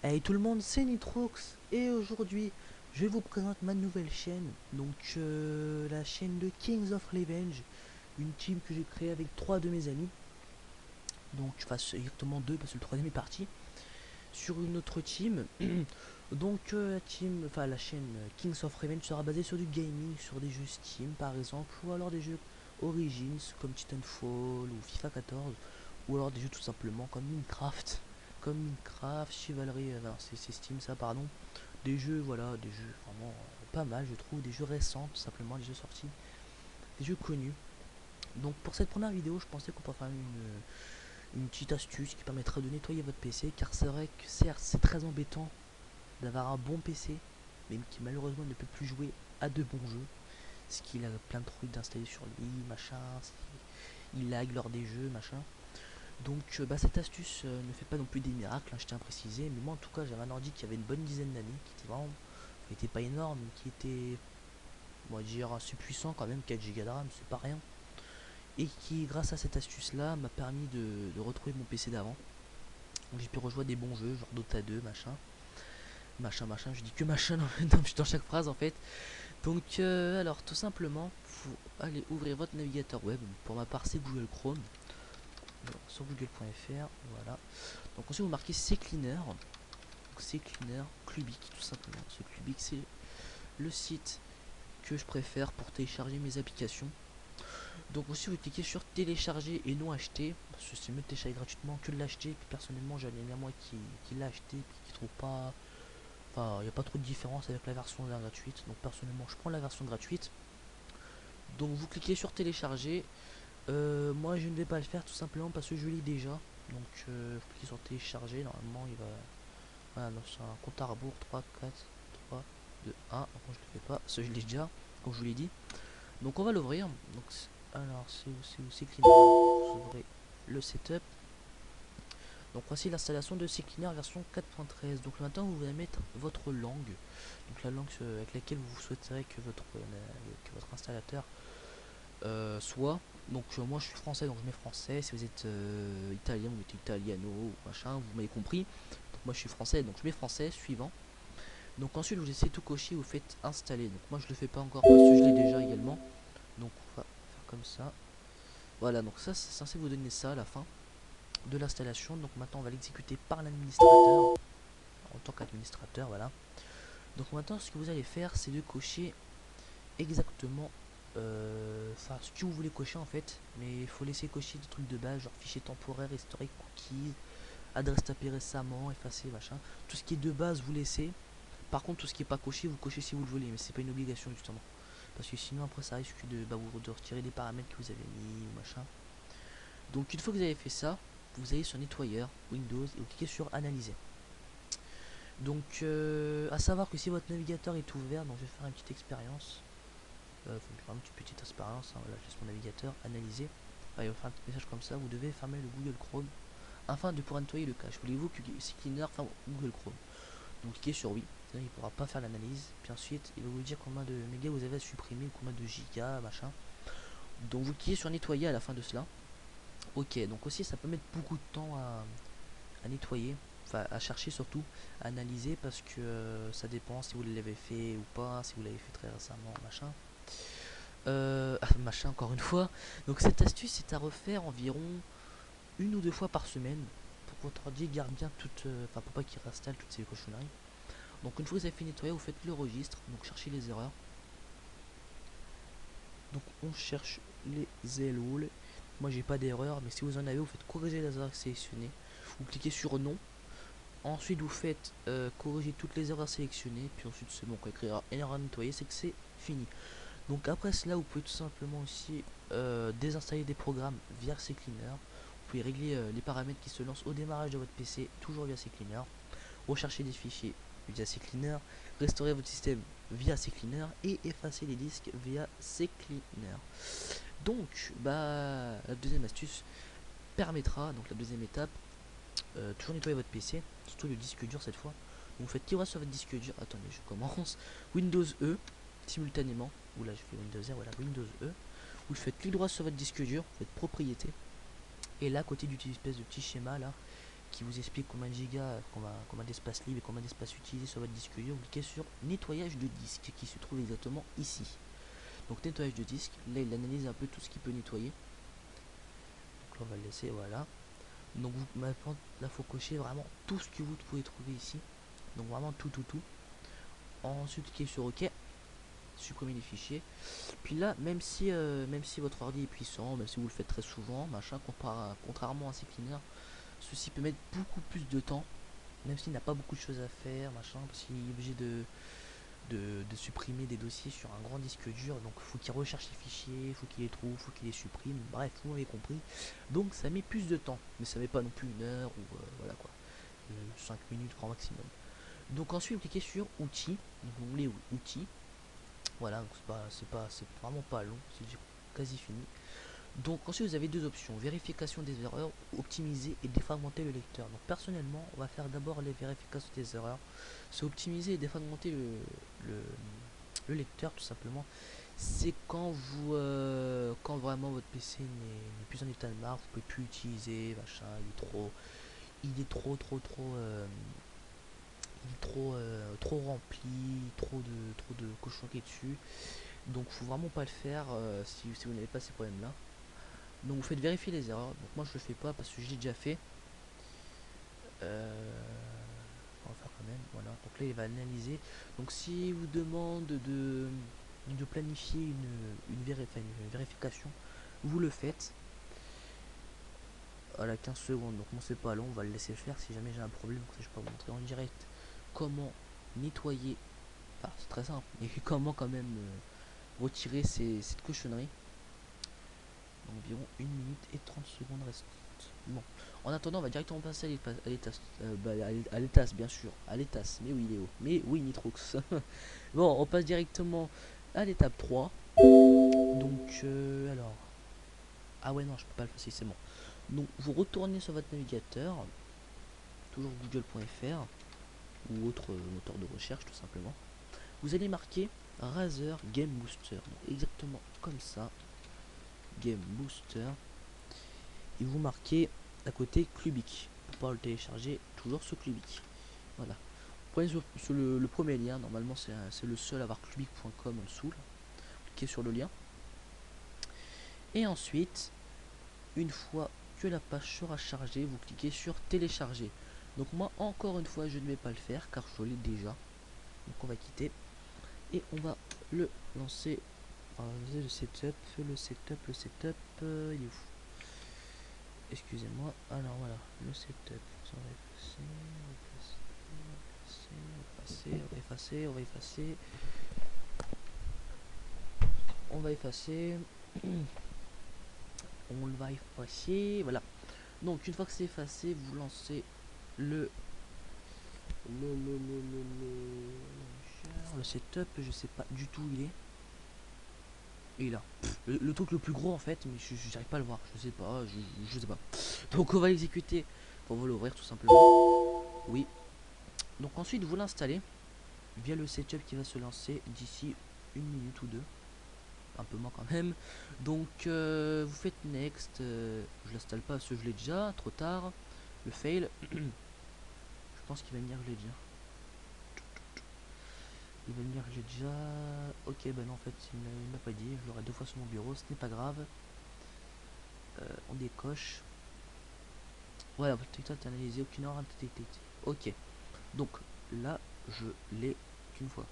Hey tout le monde, c'est Nitrox et aujourd'hui je vous présente ma nouvelle chaîne, donc la chaîne de Kings of Revenge, une team que j'ai créée avec trois de mes amis, donc enfin exactement deux parce que le troisième est parti, sur une autre team. Donc la team, enfin la chaîne Kings of Revenge sera basée sur du gaming, sur des jeux Steam par exemple, ou alors des jeux Origins comme Titanfall ou FIFA 14, ou alors des jeux tout simplement comme Minecraft, Chivalry, non c'est Steam ça pardon, des jeux voilà, des jeux vraiment pas mal je trouve, des jeux récents tout simplement, des jeux sortis, des jeux connus. Donc pour cette première vidéo je pensais qu'on pourrait faire une petite astuce qui permettra de nettoyer votre PC, car c'est vrai que certes c'est très embêtant d'avoir un bon PC, mais qui malheureusement ne peut plus jouer à de bons jeux, ce qu'il a plein de trucs d'installer sur lui, machin, il lag lors des jeux, machin. Donc cette astuce ne fait pas non plus des miracles, hein, je tiens à préciser, mais moi en tout cas j'avais un ordi qui avait une bonne dizaine d'années, qui était vraiment, qui était pas énorme, mais qui était, on va dire, assez puissant quand même, 4 Go de RAM, c'est pas rien, et qui grâce à cette astuce là m'a permis de retrouver mon PC d'avant. Donc j'ai pu rejouer des bons jeux, genre Dota 2, machin, machin, machin, je dis que machin dans chaque phrase en fait. Donc alors tout simplement, faut aller ouvrir votre navigateur web, pour ma part c'est Google Chrome, sur google.fr, voilà. Donc ensuite vous marquez CCleaner, CCleaner Clubic tout simplement. Ce Clubic c'est le site que je préfère pour télécharger mes applications. Donc aussi vous cliquez sur télécharger et non acheter, parce que c'est mieux de télécharger gratuitement que de l'acheter. Puis personnellement j'ai un ami à moi qui l'a acheté et qui trouve pas, enfin il n'y a pas trop de différence avec la version gratuite. Donc personnellement je prends la version gratuite. Donc vous cliquez sur télécharger. Moi je ne vais pas le faire tout simplement parce que je l'ai déjà. Donc vous cliquez sur télécharger, normalement il va, voilà, donc c'est un compte à rebours 3 4 3 2 1. Moi je le fais pas, ça je l'ai déjà, comme je vous l'ai dit. Donc on va l'ouvrir. Donc alors c'est Cleaner. Voilà. Vous ouvrez le setup. Donc voici l'installation de CCleaner version 4.13. Donc maintenant vous allez mettre votre langue, donc la langue avec laquelle vous souhaiterez que votre installateur soit. Donc moi je suis français, donc je mets français. Si vous êtes italien, vous mettez italiano ou machin, vous m'avez compris. Donc moi je suis français, donc je mets français, suivant. Donc ensuite vous laissez tout cocher, vous faites installer. Donc moi je le fais pas encore parce que je l'ai déjà également. Donc on va faire comme ça. Voilà, donc ça c'est censé vous donner ça à la fin de l'installation. Donc maintenant on va l'exécuter par l'administrateur, en tant qu'administrateur, voilà. Donc maintenant ce que vous allez faire c'est de cocher exactement ce que vous voulez cocher en fait, mais il faut laisser cocher des trucs de base, genre fichier temporaire, historique, cookies, adresse tapée récemment, effacer, machin. Tout ce qui est de base vous laissez. Par contre tout ce qui est pas coché vous cochez si vous le voulez, mais c'est pas une obligation justement, parce que sinon après ça risque de retirer des paramètres que vous avez mis ou machin. Donc une fois que vous avez fait ça, vous allez sur nettoyeur Windows et vous cliquez sur analyser. Donc à savoir que si votre navigateur est ouvert, donc je vais faire une petite expérience, une petite expérience, hein, voilà, je laisse mon navigateur analyser. Il va faire un petit message comme ça, vous devez fermer le Google Chrome afin de pouvoir nettoyer le cache. Voulez-vous que CCleaner ferme Google Chrome? Donc cliquez sur oui, il ne pourra pas faire l'analyse. Puis ensuite il va vous dire combien de mégas vous avez à supprimer ou combien de gigas, machin. Donc vous cliquez sur nettoyer à la fin de cela. Ok, donc aussi ça peut mettre beaucoup de temps à nettoyer, enfin à chercher surtout, à analyser, parce que ça dépend si vous l'avez fait ou pas, si vous l'avez fait très récemment, machin. Machin encore une fois. Donc cette astuce est à refaire environ une ou deux fois par semaine pour que votre ordi garde bien toute, enfin pour pas qu'il réinstalle toutes ces cochonneries. Donc une fois que vous avez fait nettoyer, vous faites le registre, donc cherchez les erreurs. Donc on cherche les éloles. Moi j'ai pas d'erreur, mais si vous en avez, vous faites corriger les erreurs sélectionnées. Vous cliquez sur non. Ensuite vous faites corriger toutes les erreurs sélectionnées. Puis ensuite c'est bon, quand il écrira erreur à nettoyer, c'est que c'est fini. Donc après cela, vous pouvez tout simplement aussi désinstaller des programmes via CCleaner. Vous pouvez régler les paramètres qui se lancent au démarrage de votre PC, toujours via CCleaner. Rechercher des fichiers via CCleaner. Restaurer votre système via CCleaner. Et effacer les disques via CCleaner. Donc, la deuxième astuce permettra, donc la deuxième étape, toujours nettoyer votre PC, surtout le disque dur cette fois. Donc vous faites clic droit sur votre disque dur. Attendez, je commence. Windows E simultanément. Ou là, je fais Windows R, voilà, Windows E. Vous faites clic droit sur votre disque dur, vous faites propriété. Et là, à côté du espèce de petit schéma là, qui vous explique combien de gigas, combien d'espace libre et combien d'espace utilisé sur votre disque dur. Vous cliquez sur nettoyage de disque qui se trouve exactement ici. Donc nettoyage de disque, là il analyse un peu tout ce qu'il peut nettoyer. Donc là on va le laisser, voilà. Donc vous maintenant là faut cocher vraiment tout ce que vous pouvez trouver ici. Donc vraiment tout. Ensuite cliquez sur OK, supprimer les fichiers. Puis là même si votre ordi est puissant, même si vous le faites très souvent, machin, contrairement à CCleaner, ceci peut mettre beaucoup plus de temps, même s'il n'a pas beaucoup de choses à faire, machin, parce qu'il est obligé de supprimer des dossiers sur un grand disque dur, donc faut qu'il recherche les fichiers, faut qu'il les trouve, faut qu'il les supprime, bref, vous m'avez compris. Donc ça met plus de temps, mais ça met pas non plus une heure ou voilà quoi, 5 minutes grand maximum. Donc ensuite vous cliquez sur outils, donc vous voulez outils, voilà, c'est vraiment pas long, c'est quasi fini. Donc ensuite vous avez deux options, vérification des erreurs, optimiser et défragmenter le lecteur. Donc personnellement on va faire d'abord les vérifications des erreurs, c'est optimiser et défragmenter le lecteur tout simplement. C'est quand vous quand vraiment votre PC n'est plus en état de marque, vous pouvez plus utiliser, machin, il est trop rempli, trop de cochonneries dessus. Donc faut vraiment pas le faire si vous n'avez pas ces problèmes là. Donc vous faites vérifier les erreurs. Donc moi je le fais pas parce que je l'ai déjà fait. On va faire quand même. Voilà. Donc là il va analyser. Donc si vous demande de planifier une vérification, vous le faites. Voilà, 15 secondes. Donc moi c'est pas long, on va le laisser faire. Si jamais j'ai un problème, je peux vous montrer en direct comment nettoyer. Enfin c'est très simple. Et comment quand même retirer cette cochonnerie. Environ 1 minute et 30 secondes restantes. Bon, en attendant, on va directement passer à l'étasse, bien sûr, à l'étasse, mais oui, Léo, mais oui, Nitrox. Bon, on passe directement à l'étape 3. Donc, alors, ah ouais, non, je peux pas le passer, c'est bon. Donc, vous retournez sur votre navigateur, toujours google.fr ou autre moteur de recherche, tout simplement. Vous allez marquer Razer Game Booster, donc exactement comme ça. Game Booster, et vous marquez à côté Clubic pour pouvoir le télécharger toujours sur Clubic. Voilà, vous prenez sur le premier lien, normalement c'est le seul à avoir clubic.com en dessous là. Cliquez sur le lien et ensuite une fois que la page sera chargée, vous cliquez sur télécharger. Donc moi encore une fois je ne vais pas le faire car je l'ai déjà, donc on va quitter et on va le lancer. Le setup, il est où? Excusez-moi, alors voilà, le setup, on va effacer, on va effacer, voilà. Donc une fois que c'est effacé, vous lancez le setup, je sais pas du tout où il est. Et là, le truc le plus gros en fait, mais j'arrive pas à le voir, je sais pas, je sais pas. Donc on va l'exécuter, on va l'ouvrir tout simplement. Oui. Donc ensuite vous l'installez via le setup qui va se lancer d'ici 1 minute ou 2, un peu moins quand même. Donc vous faites next, je l'installe pas parce que je l'ai déjà, trop tard. Le fail, je pense qu'il va me dire que je l'ai déjà. Il va me dire que j'ai déjà. Ok, bah non, en fait, il ne m'a pas dit. Je l'aurai 2 fois sur mon bureau, ce n'est pas grave. On décoche. Voilà, votre TikTok est analysé, aucune erreur détectée. Ok, donc là, je l'ai qu'une fois.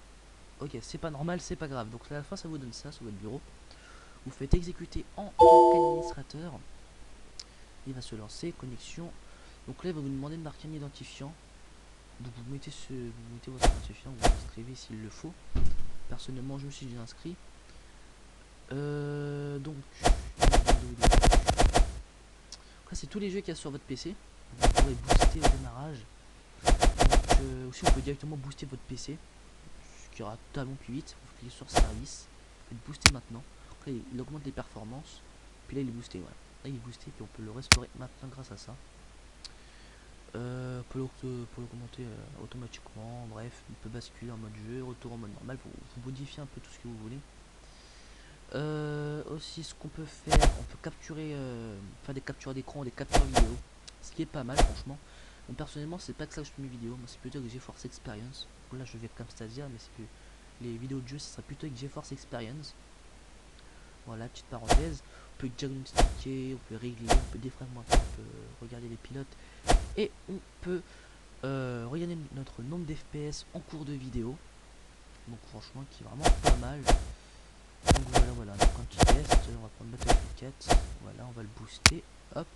Ok, c'est pas normal, c'est pas grave. Donc à la fin, ça vous donne ça sur votre bureau. Vous faites exécuter en tant qu'administrateur. Il va se lancer, connexion. Donc là, il va vous demander de marquer un identifiant. Donc vous mettez votre identifiant, vous vous inscrivez s'il le faut. Personnellement, je me suis déjà inscrit. Donc là, c'est tous les jeux qu'il y a sur votre PC. Vous pourrez booster au démarrage. Donc, aussi, vous pouvez directement booster votre PC, ce qui ira totalement plus vite. Vous cliquez sur service, vous faites booster maintenant. Après, il augmente les performances. Puis là, il est boosté. Voilà. Là, il est boosté. Puis on peut le restaurer maintenant grâce à ça. Pour l'augmenter automatiquement. Bref, il peut basculer en mode jeu, retour en mode normal. Vous modifiez un peu tout ce que vous voulez. Aussi, ce qu'on peut faire, on peut capturer, faire des captures d'écran, des captures vidéo, ce qui est pas mal franchement. Bon, personnellement, c'est pas que ça que je fais mes vidéos, moi c'est plutôt avec GeForce Experience. Là, je vais comme Stadia, mais c'est que les vidéos de jeu, ce sera plutôt avec GeForce Experience. Voilà, petite parenthèse. On peut diagnostiquer, on peut régler, on peut défragmenter, on peut regarder les pilotes et on peut regarder notre nombre d'FPS en cours de vidéo. Donc franchement, qui est vraiment pas mal. Donc voilà, donc un petit test, on va prendre Battlefield 4, voilà, on va le booster, hop.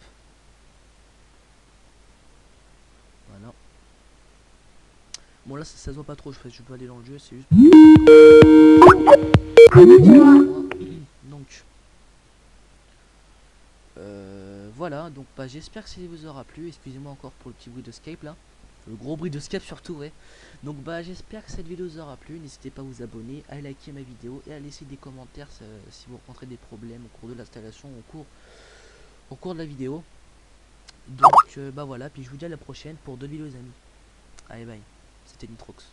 Voilà. Bon là ça se voit pas trop, je peux aller dans le jeu, c'est juste donc voilà, donc bah j'espère que ça vous aura plu. Excusez-moi encore pour le petit bruit de Skype là, le gros bruit de Skype surtout, ouais. Donc bah j'espère que cette vidéo vous aura plu. N'hésitez pas à vous abonner, à liker ma vidéo et à laisser des commentaires si vous rencontrez des problèmes au cours de l'installation, au cours de la vidéo. Donc bah voilà, puis je vous dis à la prochaine pour d'autres vidéos les amis. Allez bye, c'était Nitrox.